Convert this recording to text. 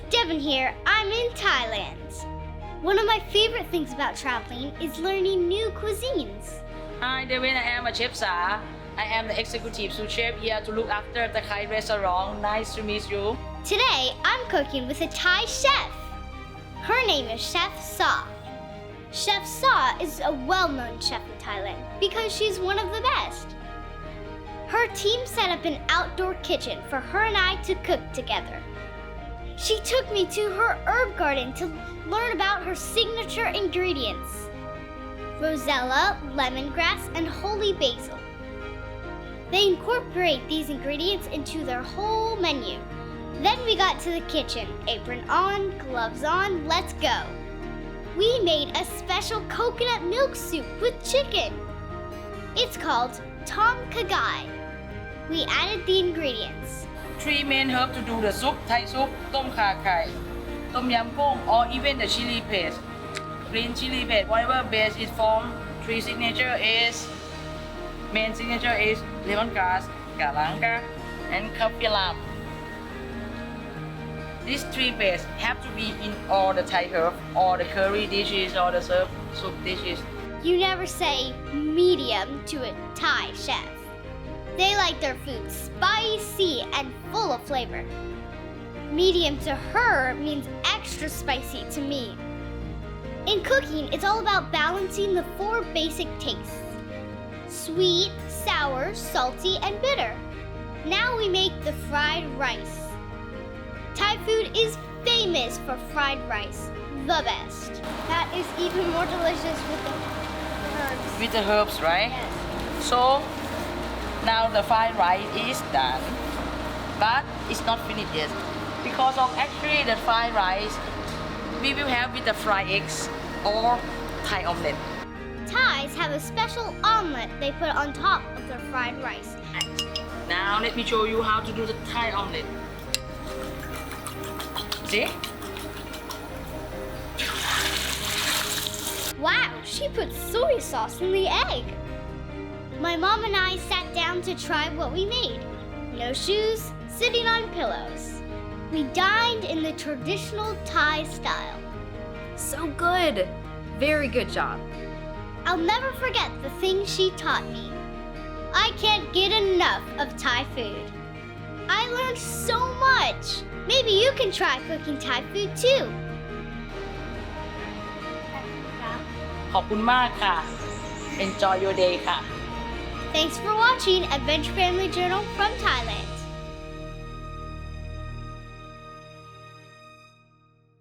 Devin here. I'm in Thailand. One of my favorite things about traveling is learning new cuisines. Hi, Devin. I am a Chef Sa. I am the Executive Sous Chef here to look after the Thai restaurant. Nice to meet you. Today, I'm cooking with a Thai chef. Her name is Chef Sa. Chef Sa is a well-known chef in Thailand because she's one of the best. Her team set up an outdoor kitchen for her and I to cook together. She took me to her herb garden to learn about her signature ingredients: rosella, lemongrass, and holy basil. They incorporate these ingredients into their whole menu. Then we got to the kitchen. Apron on, gloves on, let's go. We made a special coconut milk soup with chicken. It's called tom kagai. We added the ingredients. 3 main herbs to do the soup: Thai soup, tom kha khai, tom yam goong, or even the chili paste. Green chili paste, whatever base is formed. 3 signature is main signature is lemongrass, galanga, and kaffir lam. These 3 base have to be in all the Thai herbs, or the curry dishes, or the soup dishes. You never say medium to a Thai chef. They like their food spicy and full of flavor. Medium to her means extra spicy to me. In cooking, it's all about balancing the 4 basic tastes: sweet, sour, salty, and bitter. Now we make the fried rice. Thai food is famous for fried rice, the best. That is even more delicious with the herbs. With the herbs, right? Yes. So now the fried rice is done, but it's not finished yet. Because of actually the fried rice, we will have with the fried eggs or Thai omelette. Thais have a special omelet they put on top of their fried rice. Now let me show you how to do the Thai omelette. See? Wow, she put soy sauce in the egg. My mom and I sat down to try what we made. No shoes, sitting on pillows. We dined in the traditional Thai style. So good. Very good job. I'll never forget the things she taught me. I can't get enough of Thai food. I learned so much. Maybe you can try cooking Thai food too. ขอบคุณมากค่ะ Enjoy your day ค่ะ Thanks for watching Adventure Family Journal from Thailand.